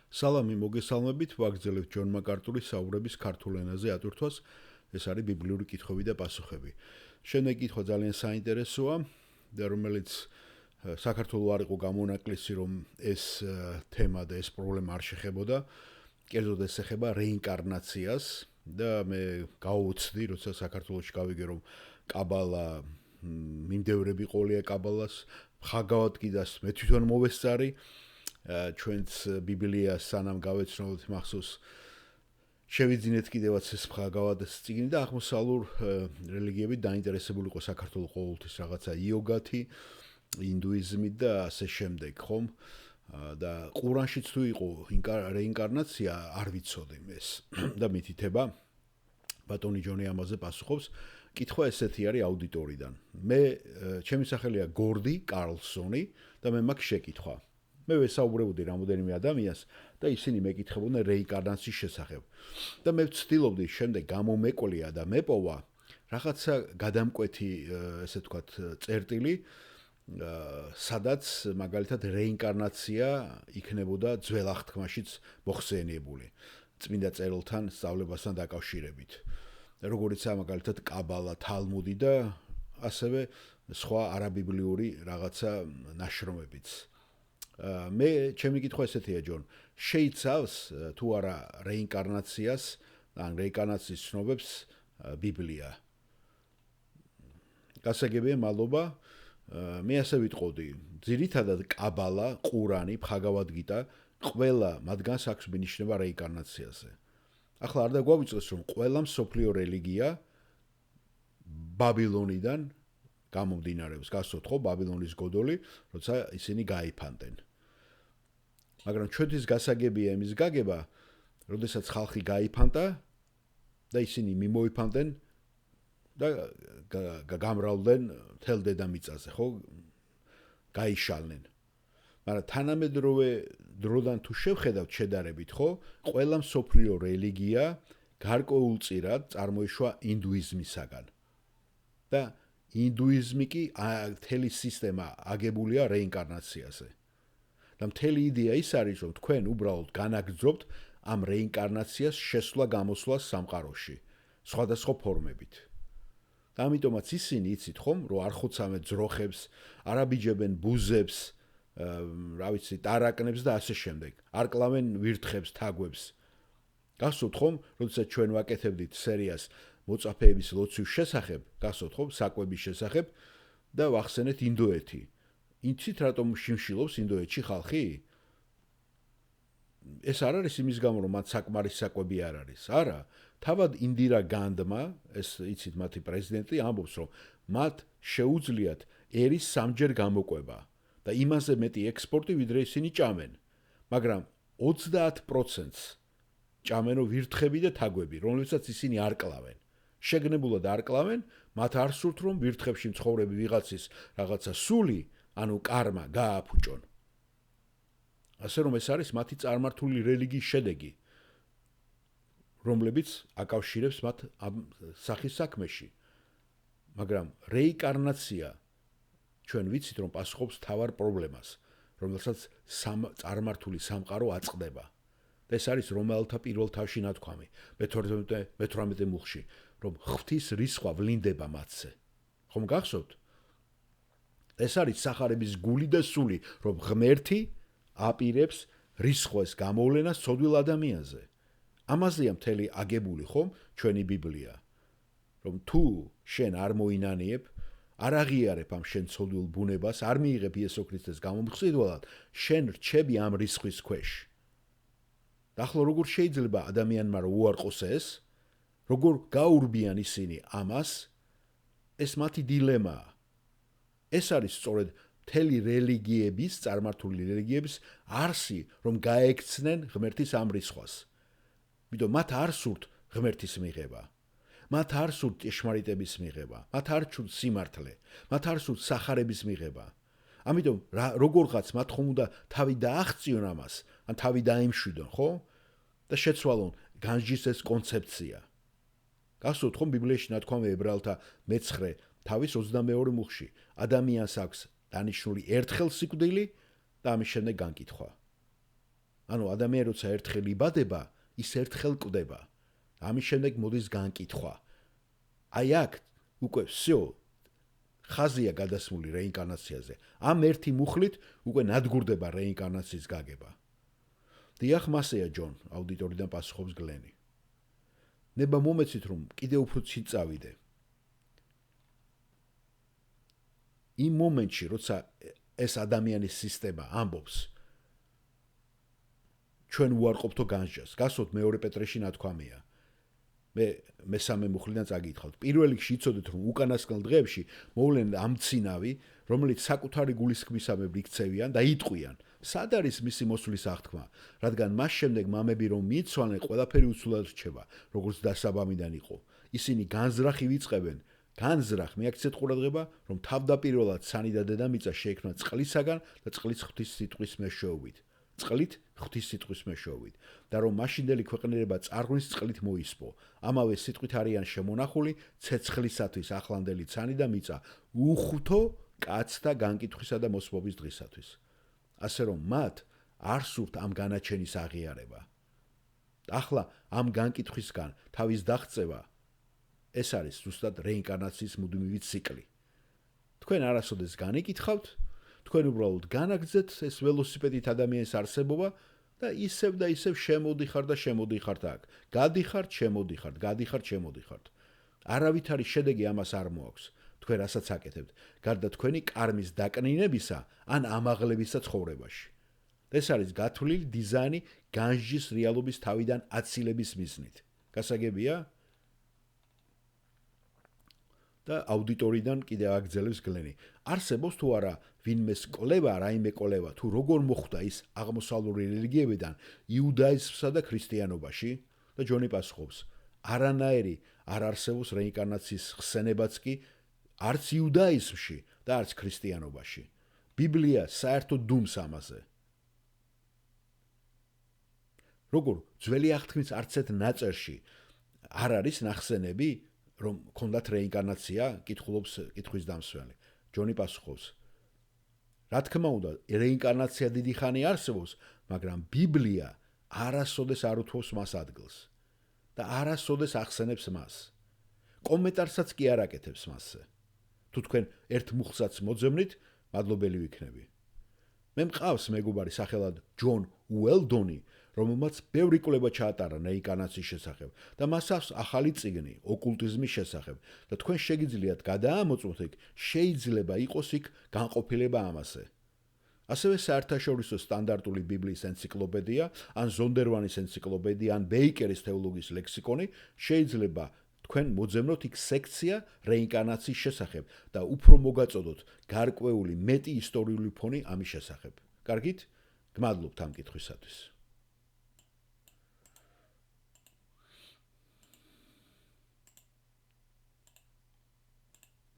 სალამი მოგესალმებით, ვაგრძელებთ ჯონ მაკარტურის საუბრების ქართულ ენაზე ატვირთვას. ეს არის ბიბლიური კითხვები და პასუხები. Შემდეგი კითხვა ძალიან საინტერესოა, და რომელიც საქართველოს არ იყო გამონაკლისი, რომ ეს თემა და ეს პრობლემა არ შეხებოდა. კერძოდ ეს ეხება რეინკარნაციას და მე გავუცდი, როცა საქართველოში გავიგე, რომ კაბალა მიმდევრები ყოლია კაბალას, ხაგავად კიდას მე თვითონ მოვესწარი. ჩვენც ბიბლიას სანამ გავეცნობთ მახსოვს შევიძინეთ კიდევაც ეს ხაგავადის წიგნი და აღმოსავლურ რელიგიებით დაინტერესებული იყო საქართველოს ყოველთვის რაღაცა იოგათი, ინდუიზმი და ასე შემდეგ, ხომ? და ყურანშიც თუ იყო რეინკარნაცია, არ ვიცოდი ეს და მითითება ბატონი ჯონი ამაზე პასუხობს. კითხვა ესეთი არის აუდიტორიდან. მე ჩემი სახელია გორდი კარლსონი და მე მაქვს შეკითხვა. მე ვესაუბრებოდი რამოდენიმე ადამიანს და ისინი მეკითხებოდნენ რეინკარნაციის შესახებ. და მე ვცდილობდი შემდეგ გამომეკვლია და მეპოვა რაღაცა გადამკვეთი, ესე ვთქვათ, წერტილი, სადაც მაგალითად რეინკარნაცია იქნებოდა ძველ აღთქმაშიც მოხსენიებული, წმინდა წერილთან სწავლებასთან დაკავშირებით. როგორიცაა მაგალითად კაბალა, თალმუდი და ასევე სხვა არაბიბლიური რაღაცა ნაშრომებიც. მე ჩემი კითხვა ესეთია, ჯონ, შეიცავს თუ არა რეინკარნაციას, ან რეინკარნაციის ცნობებს ბიბლია? გასაგებია, მადლობა. მე ასე ვიტყოდი, ძირითადად კაბალა, ყურანი, ხაგავად გიტა, ყველა მათგანს აქვს მინიშნება რეინკარნაციაზე. ახლა არ დაგვავიწყდეს, რომ ყველა მსოფლიო რელიგია ბაბილონიდან გამომდინარეობს, გასწოთ ხო, ბაბილონის გოდოლი, როცა ისინი გაიფანტენ. მაგრამ ჩვენთვის გასაგებია იმის გაგება, როდესაც ხალხი გაიფანტა და ისინი მიმოიფანტენ და გამრავლდნენ მთელ დედამიწაზე, ხო? გაიშალნენ. მაგრამ თანამედროვე დროდან თუ შევხედავთ შედარებით, ხო? ყველა მსოფლიო რელიგია გარკვეულწილად წარმოიშვა ინდუიზმისაგან. და ინდუიზმი კი მთელი სისტემა აგებულია რეინკარნაციაზე. და მთელი იდეა ის არის, რომ თქვენ უბრალოდ განაგრძობთ ამ რეინკარნაციას შესვლა-გამოსვლას სამყაროში, სხვადასხვა ფორმებით. და ამიტომაც ისინი იცით ხომ, რომ არ ხოცავენ ძროხებს, არ აბიჯებენ ბუზებს, რა ვიცი, ტარაკნებს და ასე შემდეგ. არ კლავენ ვირთხებს, თაგვებს. გასწოთ ხომ, როდესაც ჩვენ ვაკეთებდით სერიას მოწაფეების ლოცვის შესახებ, გასწოთ ხომ, საკვების შესახებ და ვახსენეთ ინდოეთი. იცით რატომ შიმშილობს ინდოეთში ხალხი? ეს არ არის იმის გამო, რომ მათ საკმარის საკვები არ არის. არა, თავად ინდირა განდმა, ეს იცით მათი პრეზიდენტი, ამბობს, რომ მათ შეუძლიათ ერის 3-ჯერ გამოკვება და იმაზე მეტი ექსპორტი, ვიდრე ისინი ჭამენ. მაგრამ 30%-ს ჭამენო ვირთხები და თაგვები, რომლებსაც ისინი არ კლავენ. შეგნებულად არ კლავენ, მათ არ სურთ, რომ ვირთხებში მცხოვრები ვიღაცის რაღაცა სული, ანუ კარმა გააფუჭონ. ასე რომ ეს არის მათი წარმართული რელიგიის შედეგი, რომლებიც აკავშირებს მათ ამ სახის საქმეში. მაგრამ რეინკარნაცია ჩვენ ვიცით, რომ პასუხობს თავარ პრობლემას, რომელსაც წარმართული სამყარო აწყდება. და ეს არის რომაელთა პირველ თავში ნათქვამი, მე-18 მუხლში, რომ ღვთის რისხვა ვლინდება მათზე. ხომ გახსოვთ? ეს არის სახარების გული და სული, რომ ღმერთი აპირებს რისხვას გამოვლენას ცოდვილ ადამიანზე. ამაზეა მთელი აგებული, ხომ, ჩვენი ბიბლია. რომ თუ შენ არ მოინანიებ, არ აღიარებ ამ შენ ცოდვილ ბუნებას, არ მიიღებ იესო ქრისტეს გამომხსნელად, შენ რჩები ამ რისხვის ქვეშ. და ახლა როგორ შეიძლება ადამიანმა რომ უარყოს ეს? როგორ გაურბიან ისინი ამას? ეს მათი დილემაა. ეს არის სწორედ მთელი რელიგიების, წარმართული რელიგიების არსი, რომ გაექცნენ ღმერთის ამ რისხვას. იმიტომ მათ არ სურთ ღმერთის მიღება. მათ არ სურთ ჭეშმარიტების მიღება. მათ არ სურთ სიმართლე. მათ არ სურთ სახარების მიღება. ამიტომ როგორღაც მათ ხომ უნდა თავი დააღწიონ ამას, ან თავი დაემშვიდონ, ხო? და შეცვალონ განჯის ეს კონცეფცია. გასწოთ ხომ ბიბლიაში ნათქვამი ებრაელთა 9 თავის 22 მუხლში. ადამიანს აქვს დანიშნული ერთხელ სიკვდილი და ამის შემდეგ განკითხვა. ანუ ადამიანი როცა ერთხელ იბადება, ის ერთხელ კვდება. ამის შემდეგ მოდის განკითხვა. აი აქ უკვე всё ხაზია გადასმული რეინკარნაციაზე. ამ ერთი მუხლით უკვე ნადგურდება რეინკარნაციის გაგება. დიახ, მასეა ჯონ, აუდიტორიდან პასუხობს გლენი. ნება მომეცით რომ კიდევ უფრო ცით წავიდე. იმ მომენტში, როცა ეს ადამიანის სისტემა ამბობს ჩვენ უარყოფთო განსჯას, გასვოთ მეორე პეტრეში ნათქვამია. მე მესამე მუხლიდან წაგითხავთ. პირველ რიგში იცოდეთ რომ უკანასკნელ დღეებში მოვლენ ამცინავი, რომელიც საკუთარი გულისხმისამებრ იქცევიან და იტყვიან, სად არის მისი მოსვლის აღთქმა, რადგან მას შემდეგ მამები რომ მიიცვალნენ, ყველაფერი უცვლად რჩება, როგორც დასაბამიდან იყო. ისინი განზრახი ვიწყებენ, განზრახ, მიაქცეთ ყურადღება, რომ თავდაპირველად სანი და დედამიწა შეიქმნა წყლისაგან და წყლის ღვთის სიტყვის მეშვეობით. წყლით ღვთის სიტყვის მეშვეობით და რომ მაშინდელი ქვეყნიერება წარღვნის წყლით მოისპო. ამავე სიტყვით არიან შემონახული ცეცხლისათვის ახლანდელი ცანი და მიწა უხუთო კაცთა განკითხვისა და მოსპობის დღისათვის. ასე რომ მათ არ სურთ ამ განაჩენის აღიარება. ახლა ამ განკითხვისგან თავის დაღწევა ეს არის ზუსტად რეინკარნაციის მუდმივი ციკლი. თქვენ არასოდეს განიკითხავთ, თქვენ უბრალოდ განაგრძეთ ეს ველოსიპედით ადამიანის არსებობა და ისევ შემოდიხარ და შემოდიხართ აქ. გადიხართ, შემოდიხართ, გადიხართ, შემოდიხართ. არავითარი შედეგი ამას არ მოაქვს. თქვენ რასაც აკეთებთ, გარდა თქვენი კარმის დაკნინებისა ან ამაღლებისა ცხოვრებაში. ეს არის გათვლილი დიზაინი განსჯის რეალობის თავიდან აცილების მიზნით. გასაგებია? და აუდიტორიდან კიდევ აგრძელებს გლენი. არსებობს თუ არა ვინმეს კვლევა, რაიმე კვლევა, თუ როგორ მოხვდა ის აღმოსავლური რელიგიებიდან იუდაიზმსა და ქრისტიანობაში? და ჯონი პასუხობს, არანაირი არ არსებობს რეინკარნაციის ხსენებაც კი არც იუდაიზმში და არც ქრისტიანობაში. ბიბლია საერთოდ დუმს ამაზე. როგორ ძველი აღთქმის არც ერთ ნაწერში არ არის ნახსენები რომ ქონდათ რეინკარნაცია, კითხულობს კითხვის დამსველი. ჯონი პასუხობს, რა თქმა უნდა, რეინკარნაცია დიდი ხანი არსებობს, მაგრამ ბიბლია არასოდეს არ უთხოვს მას ადგილს და არასოდეს ახსენებს მას. კომენტარსაც კი არ აკეთებს მასზე. თუ თქვენ ერთ მუხლსაც მოძებნით, მადლობელი ვიქნები. მე მყავს მეგობარი სახელად ჯონ უელდონი, რომელმაც ბევრი კვლევა ჩაატარა რეინკარნაციის შესახებ და მას აქვს ახალი წიგნი ოკულტიზმის შესახებ და თქვენ შეგიძლიათ გადაამოწმოთ იქ, შეიძლება იყოს იქ განყოფილება ამაზე. ასევე საერთაშორისო სტანდარტული ბიბლიის ენციკლოპედია, ან ზონდერვანის ენციკლოპედია, ან ბეიკერის თეოლოგიის ლექსიკონი შეიძლება თქვენ მოძებნოთ იქ სექცია რეინკარნაციის შესახებ და უფრო მოგაწოდოთ გარკვეული მეტი ისტორიული ფონი ამის შესახებ. კარგით? გმადლობთ ამ კითხვისათვის.